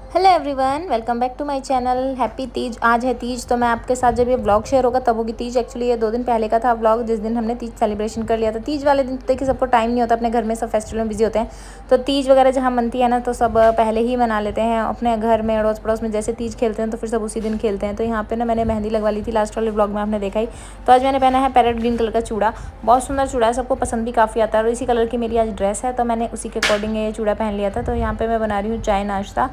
Hello everyone, welcome back to my channel. Happy Teej. आज है तीज, तो मैं आपके साथ जब ये व्लॉग शेयर होगा तब होगी तीज। एक्चुअली ये 2 दिन पहले का था व्लॉग, जिस दिन हमने तीज सेलिब्रेशन कर लिया था। तीज वाले दिन तो देखिए सबको टाइम नहीं होता, अपने घर में सब फेस्टिवल में बिजी होते हैं। तो तीज वगैरह जहाँ मनती है ना, तो सब पहले ही मना लेते हैं अपने घर में, अड़ोस पड़ोस में। जैसे तीज खेलते हैं तो फिर सब उसी दिन खेलते हैं। तो यहाँ पे ना मैंने मेहंदी लगवा ली थी, लास्ट वाले व्लॉग में आपने देखा ही। तो आज मैंने पहना है पैरेट ग्रीन कलर का चूड़ा। बहुत सुंदर चूड़ा है, सबको पसंद भी काफ़ी आता है। और इसी कलर की मेरी आज ड्रेस है, तो मैंने उसी के अकॉर्डिंग ये चूड़ा पहन लिया था। तो यहाँ पे मैं बना रही हूँ चाय नाश्ता,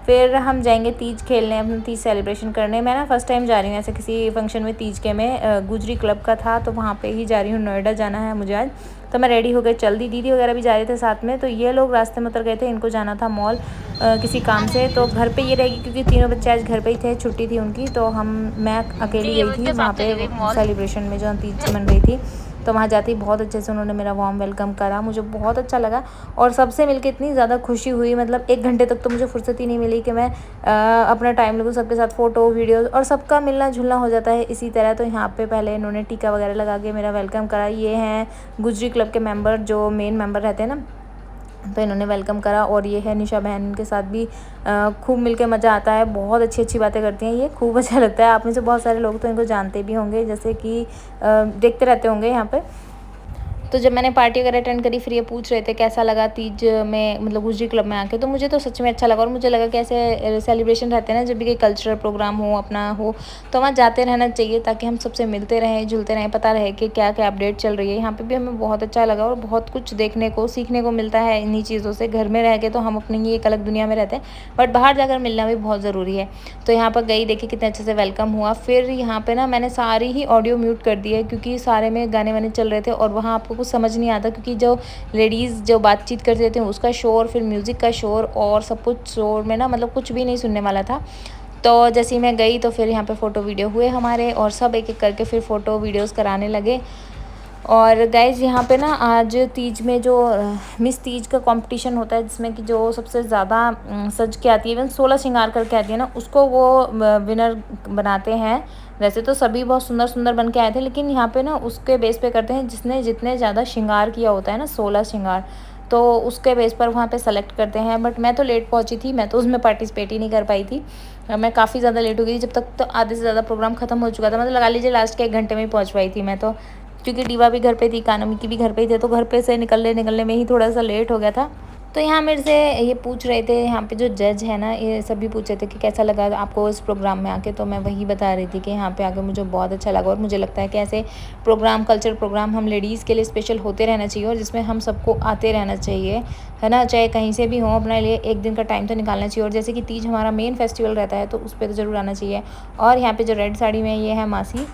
फिर हम जाएंगे तीज खेलने, अपनी तीज सेलिब्रेशन करने। मैं ना फर्स्ट टाइम जा रही हूँ ऐसे किसी फंक्शन में तीज के में। गुजरी क्लब का था, तो वहाँ पे ही जा रही हूँ। नोएडा जाना है मुझे आज, तो मैं रेडी हो गई चल दी। दीदी वगैरह भी जा रहे थे साथ में। तो ये लोग रास्ते में उतर गए थे, इनको जाना था मॉल किसी काम से। तो घर पे ये रहेगी क्योंकि तीनों बच्चे आज घर पे ही थे, छुट्टी थी उनकी। तो मैं अकेली गई थी वहाँ पे सेलिब्रेशन में, जो तीज मन रही थी। तो वहाँ जाते ही बहुत अच्छे से उन्होंने मेरा वार्म वेलकम करा, मुझे बहुत अच्छा लगा। और सबसे मिलके इतनी ज़्यादा खुशी हुई, मतलब 1 घंटे तक तो मुझे फुर्सत ही नहीं मिली कि मैं अपना टाइम लगूँ सबके साथ, फ़ोटो वीडियोज़ और सबका मिलना जुलना हो जाता है इसी तरह। तो यहाँ पे पहले इन्होंने टीका वगैरह लगा के मेरा वेलकम करा। ये हैं गुजरी क्लब के मेंबर, जो मेन मेंबर रहते हैं ना, तो इन्होंने वेलकम करा। और ये है निशा बहन, इनके साथ भी खूब मिलके मज़ा आता है। बहुत अच्छी अच्छी बातें करती हैं ये, खूब अच्छा लगता है। आप में से बहुत सारे लोग तो इनको जानते भी होंगे, जैसे कि देखते रहते होंगे यहाँ पे। तो जब मैंने पार्टी वगैरह अटेंड करी, फिर ये पूछ रहे थे कैसा लगा तीज में, मतलब गुजरी क्लब में आके। तो मुझे तो सच में अच्छा लगा। और मुझे लगा कि ऐसे सेलिब्रेशन रहते हैं ना, जब भी कोई कल्चरल प्रोग्राम हो अपना हो, तो वहाँ जाते रहना चाहिए, ताकि हम सबसे मिलते रहें, जुलते रहें, पता रहे कि क्या क्या अपडेट चल रही है। यहाँ पे भी हमें बहुत अच्छा लगा और बहुत कुछ देखने को सीखने को मिलता है इन्हीं चीज़ों से। घर में रह के तो हम अपनी ही एक अलग दुनिया में रहते हैं, बट बाहर जाकर मिलना भी बहुत ज़रूरी है। तो यहाँ पर गई, देखी कितने अच्छे से वेलकम हुआ। फिर यहाँ पे ना मैंने सारी ही ऑडियो म्यूट कर दी है, क्योंकि सारे में गाने वाने चल रहे थे और वहाँ आपको कुछ समझ नहीं आता, क्योंकि जो लेडीज़ जो बातचीत करती रहती हैं उसका शोर, फिर म्यूज़िक का शोर और सब कुछ शोर में ना, मतलब कुछ भी नहीं सुनने वाला था। तो जैसे ही मैं गई, तो फिर यहाँ पे फ़ोटो वीडियो हुए हमारे, और सब एक एक करके फिर फ़ोटो वीडियोज़ कराने लगे। और गाइज़ यहाँ पे ना आज तीज में जो मिस तीज का कंपटीशन होता है, जिसमें कि जो सबसे ज़्यादा सज के आती है, इवन 16 श्रृंगार करके आती है ना, उसको वो विनर बनाते हैं। वैसे तो सभी बहुत सुंदर सुंदर बन के आए थे, लेकिन यहाँ पे ना उसके बेस पे करते हैं जिसने जितने ज़्यादा श्रृंगार किया होता है ना, 16 श्रृंगार, तो उसके बेस पर वहाँ पे सेलेक्ट करते हैं। बट मैं तो लेट पहुँची थी, मैं तो उसमें पार्टिसिपेट ही नहीं कर पाई थी। मैं काफ़ी ज़्यादा लेट हो गई, जब तक तो आधे से ज़्यादा प्रोग्राम ख़त्म हो चुका था। मतलब लगा लीजिए लास्ट के 1 घंटे में ही पहुँच पाई थी मैं तो, क्योंकि डीवा भी घर पे थी, कानमी की भी घर पे ही थे। तो घर पे से निकलने में ही थोड़ा सा लेट हो गया था। तो यहाँ मेरे से ये पूछ रहे थे, यहाँ पे जो जज है ना, ये सभी पूछ रहे थे कि कैसा लगा आपको इस प्रोग्राम में आके। तो मैं वही बता रही थी कि यहाँ पे आके मुझे बहुत अच्छा लगा। और मुझे लगता है कि ऐसे प्रोग्राम, कल्चर प्रोग्राम हम लेडीज़ के लिए स्पेशल होते रहना चाहिए, और जिसमें हम सबको आते रहना चाहिए, है ना। चाहे कहीं से भी हो, अपने लिए 1 दिन का टाइम तो निकालना चाहिए। और जैसे कि तीज हमारा मेन फेस्टिवल रहता है, तो उस पर तो ज़रूर आना चाहिए। और यहाँ पर जो रेड साड़ी में ये है मासी,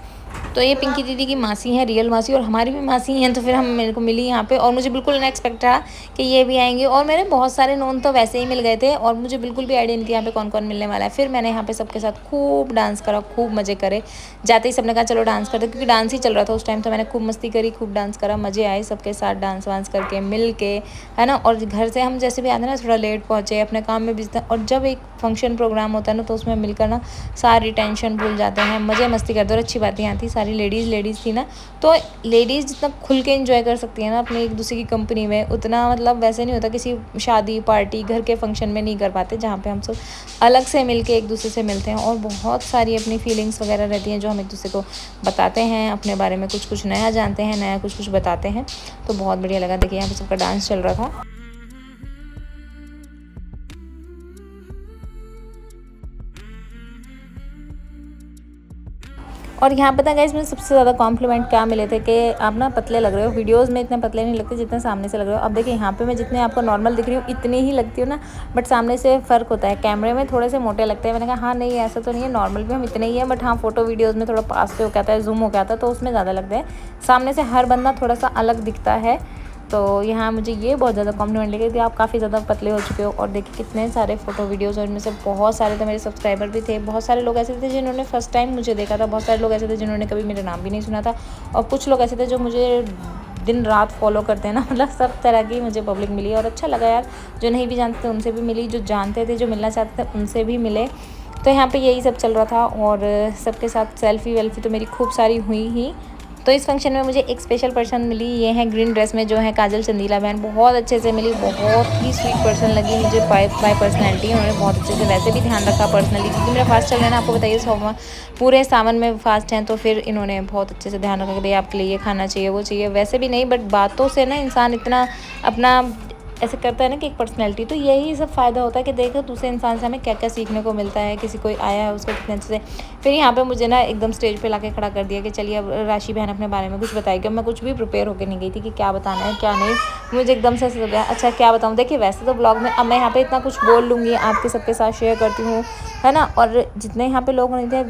तो ये पिंकी दीदी की मासी है, रियल मासी, और हमारी भी मासी हैं। तो फिर हम मेरे को मिली यहाँ पे, और मुझे बिल्कुल अनएक्सपेक्ट था कि ये भी आएंगे। और मेरे बहुत सारे नोन तो वैसे ही मिल गए थे, और मुझे बिल्कुल भी आइडिया नहीं थी यहाँ पे कौन कौन मिलने वाला है। फिर मैंने यहाँ पे सबके साथ खूब डांस करा, खूब मज़े करे। जाते ही सबने कहा चलो डांस करते, क्योंकि डांस ही चल रहा था उस टाइम। तो मैंने खूब मस्ती करी, खूब डांस करा, मज़े आए सबके साथ डांस वांस करके, मिल के, है ना। और घर से हम जैसे भी आते ना, थोड़ा लेट पहुँचे, अपने काम में बिजी। और जब एक फंक्शन प्रोग्राम होता है ना, तो उसमें मिलकर ना सारी टेंशन भूल जाते हैं, मज़े मस्ती करते। और अच्छी बातें यहाँ थी, सारी लेडीज़ थी ना, तो लेडीज़ जितना खुल के एंजॉय कर सकती है ना अपने एक दूसरे की कंपनी में, उतना मतलब वैसे नहीं होता किसी शादी पार्टी घर के फंक्शन में नहीं कर पाते, जहाँ पे हम सब अलग से मिल के एक दूसरे से मिलते हैं। और बहुत सारी अपनी फीलिंग्स वगैरह रहती हैं, जो हम एक दूसरे को बताते हैं, अपने बारे में कुछ कुछ नया जानते हैं, नया कुछ कुछ बताते हैं। तो बहुत बढ़िया लगा। देखिए यहाँ पे सबका डांस चल रहा था। और यहाँ पता गाइस, मुझे सबसे ज़्यादा कॉम्प्लीमेंट क्या मिले थे कि आप ना पतले लग रहे हो, वीडियोस में इतने पतले नहीं लगते जितने सामने से लग रहे हो। अब देखिए यहाँ पे मैं जितने आपको नॉर्मल दिख रही हूँ इतनी ही लगती हूँ ना, बट सामने से फ़र्क होता है, कैमरे में थोड़े से मोटे लगते हैं। मैंने कहा हाँ नहीं ऐसा तो नहीं है, नॉर्मल भी हम इतने ही हैं, बट हाँ फोटो वीडियोज़ में थोड़ा पास से हो गया था, जूम हो गया था, तो उसमें ज़्यादा लगते हैं। सामने से हर बंदा थोड़ा सा अलग दिखता है। तो यहाँ मुझे ये बहुत ज़्यादा कॉम्प्लीमेंट लगे कि आप काफ़ी ज़्यादा पतले हो चुके हो। और देखिए कितने सारे फ़ोटो वीडियोज़, और इनमें से बहुत सारे तो मेरे सब्सक्राइबर भी थे। बहुत सारे लोग ऐसे थे जिन्होंने फर्स्ट टाइम मुझे देखा था, बहुत सारे लोग ऐसे थे जिन्होंने कभी मेरा नाम भी नहीं सुना था, और कुछ लोग ऐसे थे जो मुझे दिन रात फॉलो करते हैं ना। मतलब सब तरह की मुझे पब्लिक मिली, और अच्छा लगा यार। जो नहीं भी जानते थे उनसे भी मिली, जो जानते थे, जो मिलना चाहते थे उनसे भी मिले। तो यहाँ पे यही सब चल रहा था, और सबके साथ सेल्फ़ी वेल्फ़ी तो मेरी खूब सारी हुई ही। तो इस फंक्शन में मुझे एक स्पेशल पर्सन मिली, ये है ग्रीन ड्रेस में जो है काजल चंदीला बहन। बहुत अच्छे से मिली, बहुत ही स्वीट पर्सन लगी मुझे बाय पर्सनैलिटी। उन्होंने बहुत अच्छे से वैसे भी ध्यान रखा पर्सनली, क्योंकि मेरा फास्ट चल रहा है ना, आपको बताइए पूरे सावन में फास्ट हैं, तो फिर इन्होंने बहुत अच्छे से ध्यान रखा कि भाई आपके लिए ये खाना चाहिए, वो चाहिए। वैसे भी नहीं, बट बातों से ना इंसान इतना अपना ऐसे करता है ना कि एक पर्सनैलिटी, तो यही सब फ़ायदा होता है कि देखो दूसरे इंसान से हमें क्या क्या सीखने को मिलता है। किसी कोई आया है उसको कितने अच्छे से, फिर यहाँ पे मुझे ना एकदम स्टेज पे लाके खड़ा कर दिया कि चलिए अब राशि बहन अपने बारे में कुछ बताएगी। मैं कुछ भी प्रिपेयर होकर नहीं गई थी कि क्या बताना है क्या नहीं, मुझे एकदम से हो गया अच्छा क्या बताऊँ। देखिए वैसे तो ब्लॉग में अब मैं यहाँ पे इतना कुछ बोल लूँगी, आपके सबके साथ शेयर करती हूँ, है ना। और जितने यहाँ पे लोग नहीं थे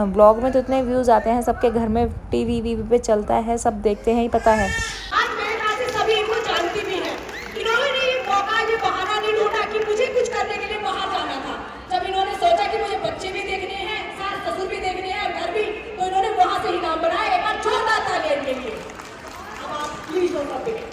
ब्लॉग में, तो इतने व्यूज़ आते हैं, सबके घर में टीवी वीवी पे चलता है, सब देखते हैं, ही पता है। मुझे कुछ करने के लिए बाहर जाना था, जब इन्होंने सोचा कि मुझे बच्चे भी देखने हैं, सास ससुर भी देखने हैं और घर भी, तो इन्होंने वहां से ही नाम बनाया। एक बार जोरदार तालियां के लिए। अब आप प्लीज हो सकते हैं।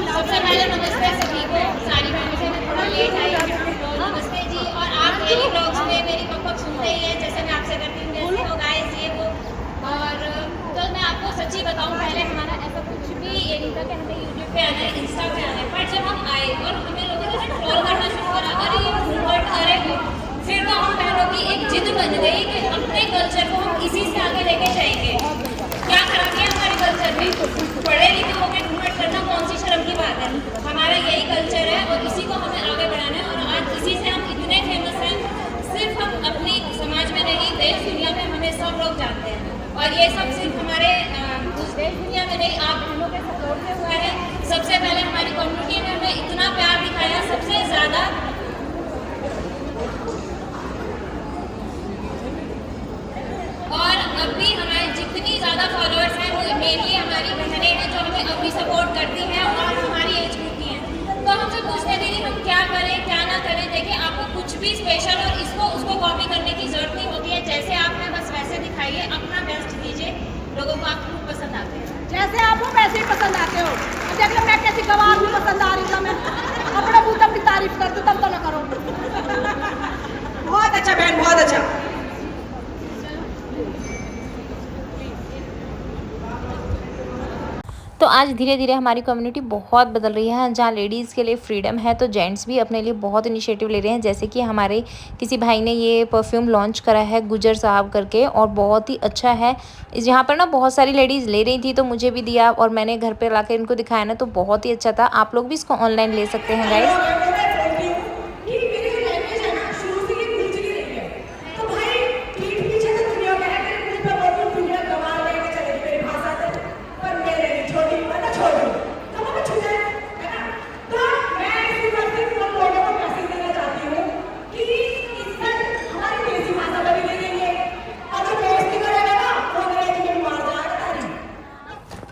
सबसे पहले नमस्ते सभी को, सारी फैमिली से मैं थोड़ा लेट आई हूँ। नमस्ते जी। और आप मेरी ब्लॉग्स में मेरी पकपक सुनते ही हैं, जैसे मैं आपसे करती हूँ कैसे हो गाइस ये वो। और तो मैं आपको सच्ची बताऊँ, पहले हमारा ऐसा कुछ भी ये नहीं था कि हमें यूट्यूब पे आना है, इंस्टा पे आना है। पर जब हम आए और हमें लोगों ने ट्रोल करना शुरू करा, अरे ये घूंघट, अरे फिर तो हम बहनों की एक जिद बन गई कि अपने कल्चर को हम इसी से आगे लेके जाएंगे। क्या खराब है हमारे कल्चर में? पढ़े लिखे होकर घूंघट करना कौन सी शर्म की बात है? हमारा यही कल्चर है और इसी को हमें आगे बढ़ाना है। और आज इसी से हम इतने फेमस हैं, सिर्फ हम अपनी समाज में नहीं, देश दुनिया में हमें सब लोग जानते हैं। और ये सब सिर्फ हमारे देश दुनिया में नहीं, आप बहनों के सपोर्ट से हुआ है। सबसे पहले हमारी कम्युनिटी ने हमें इतना प्यार दिखाया, सबसे ज़्यादा। और अब भी हमारे जितनी ज़्यादा फॉलोअर्स हैं वो मेनली हमारी बहनें हैं, जो हमें अब भी सपोर्ट करती हैं और हमारी एज ग्रुप की हैं। तो हमसे पूछते दीदी हम क्या करें क्या ना करें। देखिए आपको कुछ भी स्पेशल और इसको उसको कॉपी करने की जरूरत नहीं होती है। जैसे आप हैं बस वैसे दिखाइए, अपना बेस्ट दीजिए, लोगों को आप खूब पसंद आते हैं। जैसे आप हो वैसे ही पसंद आते हो। देख लो मैं कैसी गवार भी पसंद आ रही हूँ, मैं अपने मुँह तक की तारीफ कर दूँ तब तो ना करो। बहुत अच्छा बहन, बहुत अच्छा। तो आज धीरे धीरे हमारी कम्युनिटी बहुत बदल रही है। जहाँ लेडीज़ के लिए फ्रीडम है, तो जेंट्स भी अपने लिए बहुत इनिशिएटिव ले रहे हैं। जैसे कि हमारे किसी भाई ने ये परफ्यूम लॉन्च करा है गुजर साहब करके, और बहुत ही अच्छा है। यहाँ पर ना बहुत सारी लेडीज़ ले रही थी, तो मुझे भी दिया और मैंने घर पर लाकर इनको दिखाया ना, तो बहुत ही अच्छा था। आप लोग भी इसको ऑनलाइन ले सकते हैं गाइस।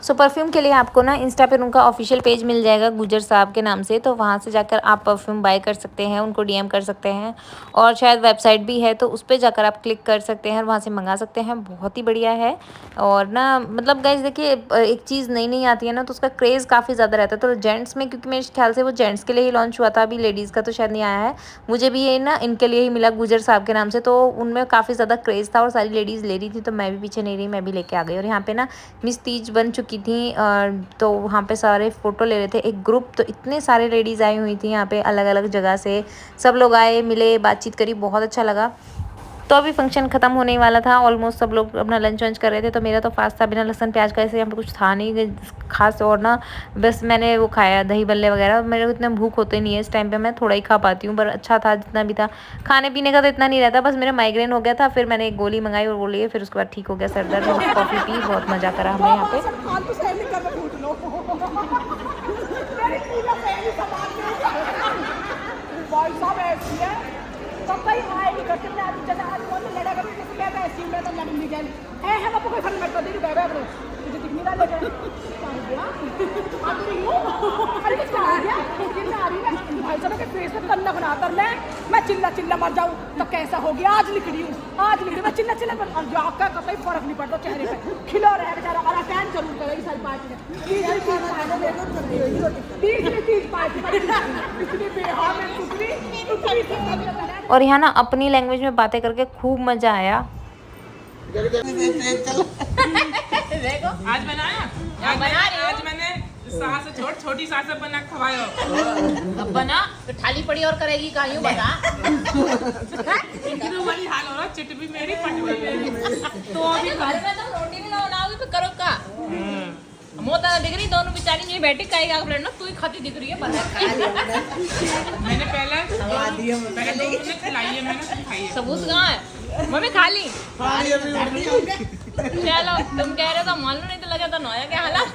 सो परफ्यूम के लिए आपको ना इंस्टा पर उनका ऑफिशियल पेज मिल जाएगा गुजर साहब के नाम से, तो वहाँ से जाकर आप परफ्यूम बाय कर सकते हैं, उनको डीएम कर सकते हैं। और शायद वेबसाइट भी है, तो उस पर जाकर आप क्लिक कर सकते हैं और वहाँ से मंगा सकते हैं। बहुत ही बढ़िया है। और ना मतलब गाइस देखिए, एक चीज़ नई नई आती है ना, तो उसका क्रेज़ काफ़ी ज़्यादा रहता है। तो जेंट्स में, क्योंकि मेरे ख्याल से वो जेंट्स के लिए ही लॉन्च हुआ था, अभी लेडीज़ का तो शायद नहीं आया है। मुझे भी ये ना इनके लिए ही मिला गुजर साहब के नाम से, तो उनमें काफ़ी ज़्यादा क्रेज़ था और सारी लेडीज़ ले रही थी, तो मैं भी पीछे नहीं रही, मैं भी लेके आ गई। और यहाँ पे ना मिस तीज बन चुकी थी, तो वहाँ पे सारे फ़ोटो ले रहे थे एक ग्रुप, तो इतने सारे लेडीज़ आई हुई थी यहाँ पे अलग अलग जगह से। सब लोग आए, मिले, बातचीत करी, बहुत अच्छा लगा। तो अभी फंक्शन ख़त्म होने ही वाला था, ऑलमोस्ट सब लोग अपना लंच वंच कर रहे थे। तो मेरा तो फास्ट था, बिना लहसुन प्याज का, ऐसे यहाँ पे कुछ था नहीं खास। और ना बस मैंने वो खाया दही बल्ले वगैरह। मेरे को इतना भूख होते नहीं है इस टाइम पे, मैं थोड़ा ही खा पाती हूँ, पर अच्छा था जितना भी था। खाने पीने का तो इतना नहीं रहता, बस मेरा माइग्रेन हो गया था, फिर मैंने एक गोली मंगाई और वो लिए, फिर उसके बाद ठीक हो गया सर दर्द। कॉफ़ी पी, बहुत मज़ा करा हमने यहाँ पे। भाई साहब के फेस में कन्ना बनाकर मैं चिल्ला चिल्ला मर जाऊँ तो कैसा हो गया। आज लिख रही हूँ, आज लिख रही हूँ, मैं चिल्ला चिल्ला और जाकर कहीं फर्क नहीं पड़ता चेहरे पे, खिला रहा है बेचारा। और अटेंड जरूर करेगी सारी पार्टी ने। तीसरी पार्टी इतनी बेहाल में टुकड़ी और यहाँ ना अपनी लैंग्वेज में बातें करके खूब मज़ा आया। देखो आज बनाया, आज मैंने सास छोटी सास बना खवाया। अब बना तो थाली पड़ी और करेगी कायूं बता। इतनी वाली हाल हो रहा, चिट भी मेरी पट भी मेरी। तो अभी घर में तो रोटी भी ना बनाओगी तो करो का। मोता दिख रही दोनों बेचारी ये बैठी काएगा फ्रेंड ना, तू ही खाती दिख रही है बना। मैंने पहले दो खिलाई है, मैंने खाई है। सबूत कहाँ है? मम्मी खा ली। चलो तुम कह रहे हो तो मान लो, नहीं तो लगा तो नया क्या हालत।